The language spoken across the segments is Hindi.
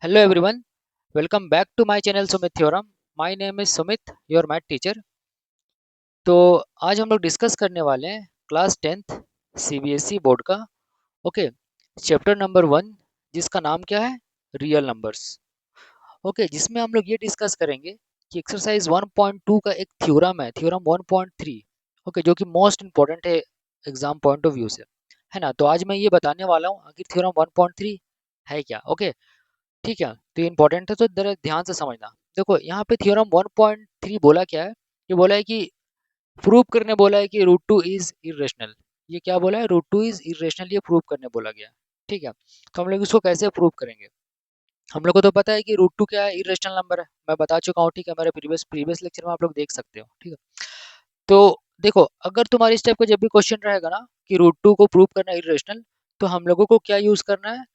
Hello everyone, welcome back to my channel Sumit Theorem. My name is Sumit, your math teacher. तो आज हम लोग डिस्कस करने वाले हैं क्लास 10th सीबीएसई बोर्ड का ओके चैप्टर नंबर 1 जिसका नाम क्या है रियल नंबर्स। ओके जिसमें हम लोग ये डिस्कस करेंगे कि एक्सरसाइज 1.2 का एक थ्योरम है थ्योरम 1.3 ओके जो कि मोस्ट इंपॉर्टेंट है एग्जाम पॉइंट ऑफ व्यू से है ना। तो आज मैं ये बताने वाला हूँ आखिर थ्योरम 1.3 है क्या। ओके ठीक है तो ये इंपॉर्टेंट है तो जरा ध्यान से समझना। देखो यहाँ पे थ्योरम 1.3 बोला क्या है। ये बोला है कि प्रूव करने बोला है कि रूट टू इज इरेशनल। ये क्या बोला है रूट टू इज इरेशनल ये प्रूव करने बोला गया है। ठीक है तो हम लोग इसको कैसे प्रूव करेंगे। हम लोग को तो पता है कि रूट टू क्या है इरेशनल नंबर है मैं बता चुका हूँ। ठीक है मेरे प्रीवियस प्रीवियस लेक्चर में आप लोग देख सकते हो। ठीक है तो देखो अगर तुम्हारे इस टाइप का जब भी क्वेश्चन रहेगा ना कि रूट टू को प्रूव करना इरेशनल तो हम लोगों को क्या यूज करना है।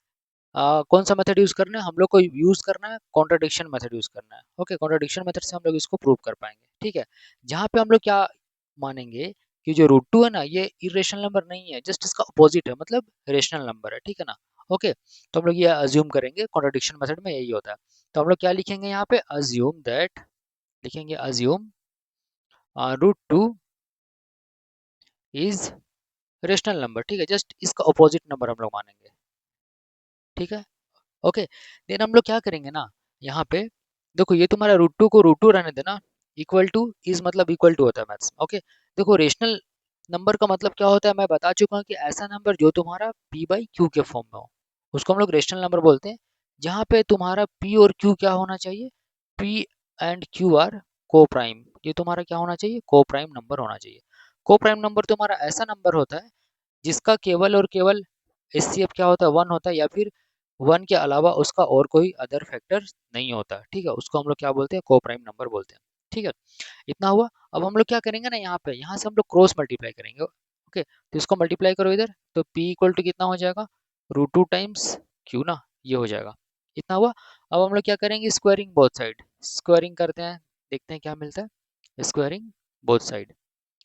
कौन सा मेथड यूज करना है हम लोग को यूज करना है कॉन्ट्रडिक्शन मेथड यूज करना है। ओके कॉन्ट्रडिक्शन मेथड से हम लोग इसको प्रूव कर पाएंगे। ठीक है जहाँ पे हम लोग क्या मानेंगे कि जो रूट टू है ना ये इरेशनल नंबर नहीं है जस्ट इसका अपोजिट है मतलब रेशनल नंबर है। ठीक है ना। ओके तो हम लोग ये अज्यूम करेंगे कॉन्ट्रडिक्शन मेथड में यही होता है। तो हम लोग क्या लिखेंगे यहाँ पे अज्यूम दैट लिखेंगे assume root two is rational number. ठीक है जस्ट इसका अपोजिट नंबर हम लोग मानेंगे। ठीक है ओके देन हम लोग क्या करेंगे ना यहाँ पे देखो ये तुम्हारा रूट टू को रूट टू रहने देना इक्वल टू इज मतलब इक्वल टू होता है मैथ्स में। ओके देखो रेशनल नंबर का मतलब क्या होता है मैं बता चुका हूँ कि ऐसा नंबर जो तुम्हारा p बाई क्यू के फॉर्म में हो उसको हम लोग रेशनल नंबर बोलते हैं। जहाँ पे तुम्हारा p और q क्या होना चाहिए p एंड q आर को प्राइम। ये तुम्हारा क्या होना चाहिए को प्राइम नंबर होना चाहिए। को प्राइम नंबर तुम्हारा ऐसा नंबर होता है जिसका केवल और केवल एचसीएफ क्या होता है वन होता है या फिर वन के अलावा उसका और कोई अदर फैक्टर नहीं होता। ठीक है उसको हम लोग क्या बोलते हैं को प्राइम नंबर बोलते हैं। ठीक है इतना हुआ। अब हम लोग क्या करेंगे ना यहाँ से हम लोग क्रॉस मल्टीप्लाई करेंगे। ओके तो इसको मल्टीप्लाई करो इधर तो p इक्वल टू कितना हो जाएगा रूट टू टाइम्स क्यू ना ये हो जाएगा। इतना हुआ। अब हम लोग क्या करेंगे स्क्वायरिंग बोथ साइड स्क्वायरिंग करते हैं देखते हैं क्या मिलता है स्क्वायरिंग बोथ साइड।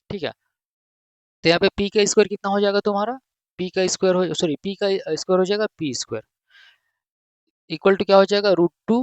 ठीक है तो यहाँ पे p का स्क्वायर कितना हो जाएगा तुम्हारा p का स्क्वायर हो सॉरी p का स्क्वायर हो जाएगा p स्क्वायर इक्वल टू क्या हो जाएगा रूट टू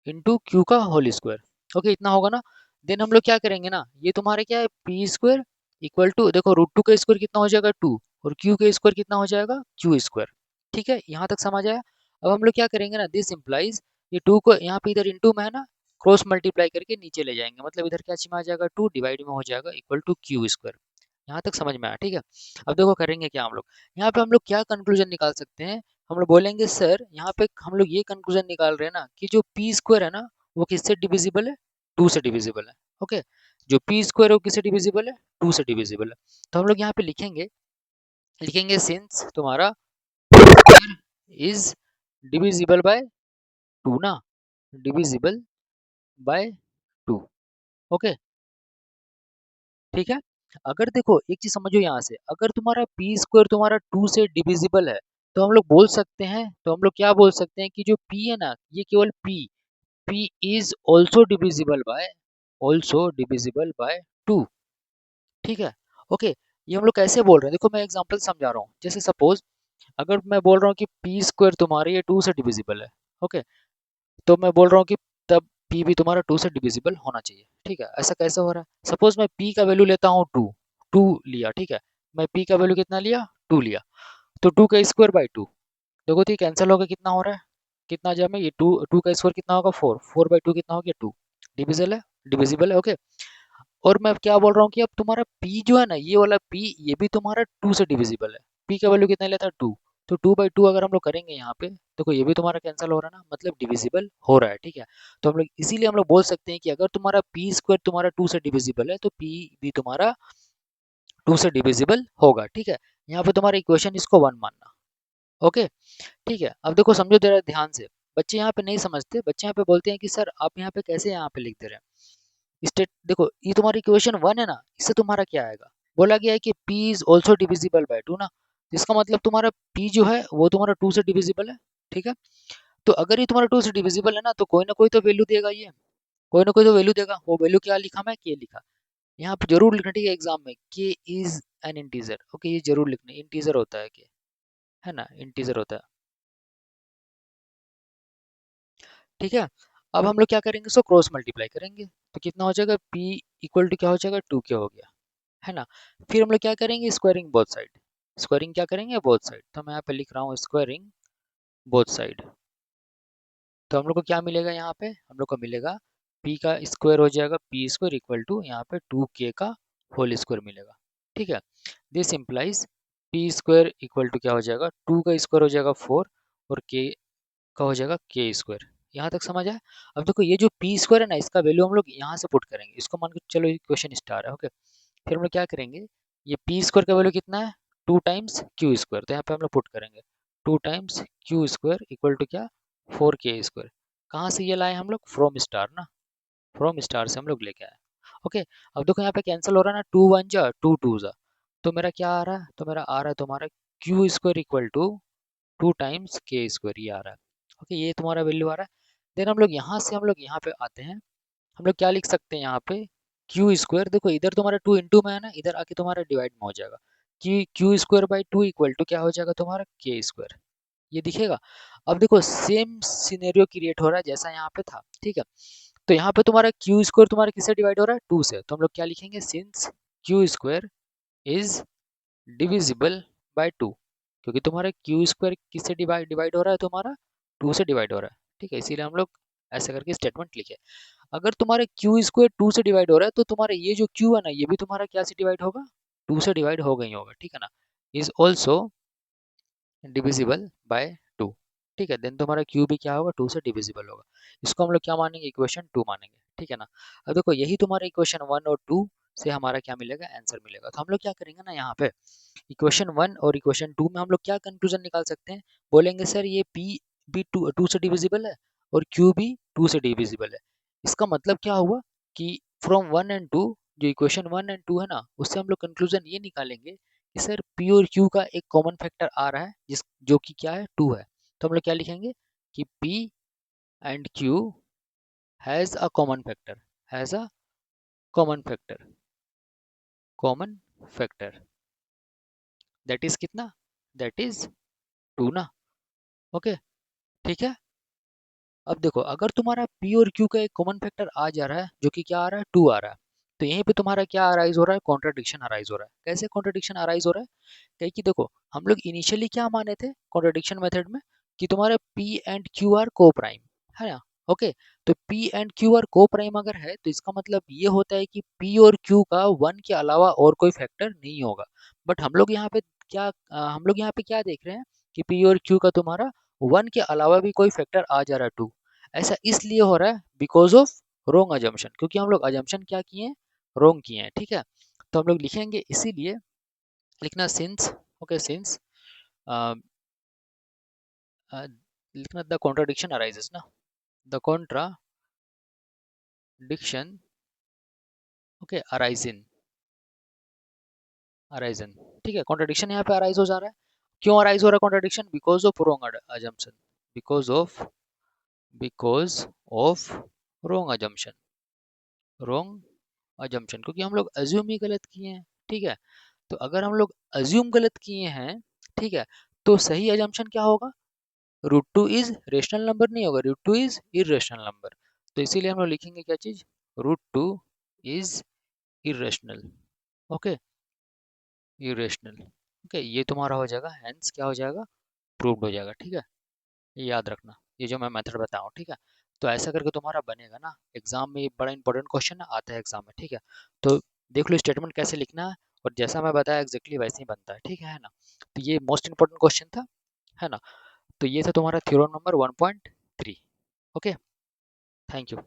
इंटू क्यू का होल स्क्वायर। ओके इतना होगा ना। देन हम लोग क्या करेंगे ना ये तुम्हारे क्या है पी स्क्वायर इक्वल टू देखो रूट टू का स्क्वायर कितना हो जाएगा टू और क्यू का स्क्वायर कितना हो जाएगा क्यू स्क्वायर। ठीक है यहाँ तक समझ आया। अब हम लोग क्या करेंगे ना दिस इम्प्लाइज ये टू को यहाँ पे इधर इंटू में है ना क्रॉस मल्टीप्लाई करके नीचे ले जाएंगे मतलब इधर क्या चिन्ह आ जाएगा टू डिवाइड में हो जाएगा इक्वल टू क्यू स्क्वायर। यहाँ तक समझ में आया। ठीक है अब देखो करेंगे क्या हम लोग यहाँ पे हम लोग क्या कंक्लूजन निकाल सकते हैं। हम लोग बोलेंगे सर यहाँ पे हम लोग ये कंक्लूजन निकाल रहे हैं ना कि जो पी स्क्वायर है ना वो किससे डिविजिबल है टू से डिविजिबल है। ओके जो पी स्क्वायर है वो किससे डिविजिबल है टू से डिविजिबल है। तो हम लोग यहाँ पे लिखेंगे लिखेंगे सिंस तुम्हारा इज डिविजिबल बाय टू ना डिविजिबल बाय टू। ओके ठीक है अगर देखो एक चीज समझो यहाँ से अगर तुम्हारा पी स्क्वायर तुम्हारा टू से डिविजिबल है तो हम लोग बोल सकते हैं तो हम लोग क्या बोल सकते हैं कि जो p है ना ये केवल p is also divisible by two. ठीक है ओके ये हम लोग कैसे बोल रहे हैं देखो मैं एग्जांपल समझा रहा हूँ जैसे सपोज अगर मैं बोल रहा हूँ कि पी स्क्वायर तुम्हारे ये टू से डिविजिबल है। ओके तो मैं बोल रहा हूँ कि तब p भी तुम्हारा टू से डिविजिबल होना चाहिए। ठीक है ऐसा कैसे हो रहा है सपोज मैं p का वैल्यू लेता हूँ टू टू लिया। ठीक है मैं p का वैल्यू कितना लिया टू लिया तो टू का स्क्वायर बाई टू देखो तो ये कैंसिल होकर कितना हो रहा है कितना जब मैं ये टू टू का स्क्वायर कितना होगा फोर फोर बाई टू कितना हो गया टू डिविजिबल है डिविजिबल है। ओके और मैं क्या बोल रहा हूँ कि अब तुम्हारा p जो है ना ये वाला p ये भी तुम्हारा टू से डिविजिबल है। p का वैल्यू कितना लेता है टू तो टू बाई टू अगर हम लोग करेंगे यहाँ पे देखो ये भी तुम्हारा कैंसिल हो रहा है ना मतलब डिविजिबल हो रहा है। ठीक है तो हम लोग इसीलिए हम लोग बोल सकते हैं कि अगर तुम्हारा p स्क्वायर तुम्हारा टू से डिविजिबल है तो p भी तुम्हारा टू से डिविजिबल होगा। ठीक है यहाँ पे तुम्हारा इक्वेशन इसको वन मानना। ओके ठीक है अब देखो समझो जरा ध्यान से बच्चे यहाँ पे नहीं समझते बच्चे यहाँ पे बोलते हैं कि सर आप यहाँ पे कैसे यहाँ पे लिख दे रहे हैं स्टेट देखो ये तुम्हारी इक्वेशन वन है ना इससे तुम्हारा क्या आएगा बोला गया है कि p is also divisible by two ना इसका मतलब तुम्हारा p जो है वो तुम्हारा टू से डिविजिबल है। ठीक है तो अगर ये तुम्हारा टू से डिविजिबल है ना तो कोई ना कोई तो वैल्यू देगा ये कोई ना कोई तो वैल्यू देगा वो वैल्यू क्या लिखा मैं के लिखा यहाँ पे जरूर लिखना। ठीक है एग्जाम में के इज एन इंटीजर। ओके ये जरूर लिखना इंटीजर होता है के है ना इंटीजर होता है। ठीक है। अब हम लोग क्या करेंगे, इसको क्रॉस मल्टीप्लाई करेंगे तो कितना हो जाएगा, p इक्वल टू क्या हो जाएगा, 2k हो गया, है ना। फिर हम लोग क्या करेंगे, स्क्वायरिंग बोथ साइड, स्क्वायरिंग क्या करेंगे, बोथ साइड। तो मैं यहाँ पे लिख रहा हूँ स्क्वायरिंग बोथ साइड। तो हम लोग को क्या मिलेगा, यहाँ पे हम लोग को मिलेगा p का स्क्वायर हो जाएगा, p स्क्वायर इक्वल टू यहाँ पे 2k का होल स्क्वायर मिलेगा, ठीक है। This implies p square equal to क्या हो जाएगा, 2 का स्क्वायर हो जाएगा 4 और k का हो जाएगा k स्क्वायर। यहाँ तक समझ आया। अब देखो ये जो p स्क्वायर है ना, इसका वैल्यू हम लोग यहाँ से पुट करेंगे, इसको मान के चलो ये क्वेश्चन स्टार है, ओके। फिर हम लोग क्या करेंगे, ये p स्क्वायर का वैल्यू कितना है, 2 टाइम्स q स्क्वायर, तो यहाँ पे हम लोग पुट करेंगे 2 times q square equal to क्या, 4k स्क्वायर। कहाँ से ये लाए हम लोग, फ्रॉम स्टार ना, फ्रॉम स्टार से हम लोग लेके आए, ओके। अब देखो यहाँ पे कैंसिल हो रहा है ना, 2 1 जा 2 2 जा, तो मेरा क्या आ रहा है, तो मेरा आ रहा है तुम्हारा q square equal to 2 times k square, ये आ रहा है, ओके। ये तुम्हारा वैल्यू आ रहा है। देन हम लोग यहाँ से हम लोग यहाँ पे आते हैं, हम लोग क्या लिख सकते हैं यहाँ पे, क्यू स्क्वायर, देखो इधर तुम्हारा 2 इंटू में है ना, इधर आके तुम्हारा डिवाइड में हो जाएगा, कि q square by 2 equal to क्या हो जाएगा तुम्हारा, के स्क्वायर, ये दिखेगा। अब देखो सेम सिनेरियो क्रिएट हो रहा है जैसा यहाँ पे था, ठीक है। तो यहाँ पे तुम्हारा क्यू स्क्वायर तुम्हारा किससे डिवाइड हो रहा है, 2 से, तो हम लोग क्या लिखेंगे, since Q square is divisible by 2, क्योंकि तुम्हारा क्यू स्क्वायर किससे डिवाइड डिवाइड हो रहा है, तुम्हारा 2 से डिवाइड हो रहा है, ठीक है। इसीलिए हम लोग ऐसे करके स्टेटमेंट लिखे। अगर तुम्हारे क्यू स्क्वायर 2 से डिवाइड हो रहा है, तो तुम्हारा ये जो क्यू है ना, ये भी तुम्हारा क्या से डिवाइड होगा, 2 से डिवाइड होगा ही होगा, ठीक है ना। इज ऑल्सो डिविजिबल बाय 2, ठीक है। देन तुम्हारा क्यू भी क्या होगा, 2 से डिविजिबल होगा। इसको हम लोग क्या मानेंगे, इक्वेशन 2 मानेंगे, ठीक है ना। अब देखो यही तुम्हारा इक्वेशन 1 और 2 से हमारा क्या मिलेगा, आंसर मिलेगा। तो हम लोग क्या करेंगे ना, यहाँ पे इक्वेशन 1 और इक्वेशन 2 में हम लोग क्या कंक्लूजन निकाल सकते हैं, बोलेंगे सर ये p भी 2 से डिविजिबल है और q भी 2 से डिविजिबल है। इसका मतलब क्या हुआ कि फ्रॉम 1 एंड 2, जो इक्वेशन 1 एंड 2 है ना, उससे हम लोग कंक्लूजन ये निकालेंगे कि सर p और q का एक कॉमन फैक्टर आ रहा है, जिस जो कि क्या है, 2 है। तो हम लोग क्या लिखेंगे कि p and q has a common factor, has a common factor, common factor that is कितना, दैट इज 2 ना, ओके, ठीक है। अब देखो अगर तुम्हारा p और q का एक कॉमन फैक्टर आ जा रहा है, जो कि क्या आ रहा है, 2 आ रहा है, तो यहीं पे तुम्हारा क्या अराइज हो रहा है, कॉन्ट्राडिक्शन अराइज हो रहा है। कैसे कॉन्ट्राडिक्शन अराइज हो रहा है, कहीं कि देखो हम लोग इनिशियली क्या माने थे कॉन्ट्राडिक्शन मेथड में, कि तुम्हारे p एंड q आर को प्राइम, है ना, ओके। तो p एंड q आर को प्राइम अगर है, तो इसका मतलब ये होता है कि p और q का 1 के अलावा और कोई फैक्टर नहीं होगा। बट हम लोग यहाँ पे क्या हम लोग यहाँ पे क्या देख रहे हैं कि p और q का तुम्हारा 1 के अलावा भी कोई फैक्टर आ जा रहा है, 2। ऐसा इसलिए हो रहा है बिकॉज ऑफ रोंग अजम्पशन, क्योंकि हम लोग अजम्पशन क्या किए हैं, रोंग किए हैं, ठीक है। तो हम लोग लिखेंगे इसीलिए, लिखना सिंस, ओके, सिंस लिखना द कॉन्ट्राडिक्शन अराइजेस ना, द कॉन्ट्राडिक्शन, ओके, अराइजिन, अराइजन, ठीक है। कॉन्ट्राडिक्शन यहाँ पे अराइज हो जा रहा है, क्यों अराइज हो रहा है contradiction, because of wrong assumption, because of wrong assumption, wrong assumption, क्योंकि हम लोग अज्यूम ही गलत किए हैं, ठीक है। तो अगर हम लोग अज्यूम गलत किए हैं, ठीक है, तो सही अजम्पशन क्या होगा, root two is rational number नहीं होगा, root two is irrational number. तो इसीलिए हम लोग लिखेंगे क्या चीज, root two is irrational, okay, irrational, okay. ये तुम्हारा हो जाएगा, हेंस क्या हो जाएगा, प्रूव्ड हो जाएगा, ठीक है। ये याद रखना, ये जो मैं मेथड बताऊँ, ठीक है। तो ऐसा करके तुम्हारा बनेगा ना, एग्जाम में ये बड़ा इंपॉर्टेंट क्वेश्चन आता है एग्जाम में, ठीक है। तो देख लो स्टेटमेंट कैसे लिखना है, और जैसा मैं बताया एग्जैक्टली वैसे ही बनता है, ठीक है ना। तो ये मोस्ट इंपॉर्टेंट क्वेश्चन था, है ना। तो ये था तुम्हारा theorem number 1.3, okay. Thank you.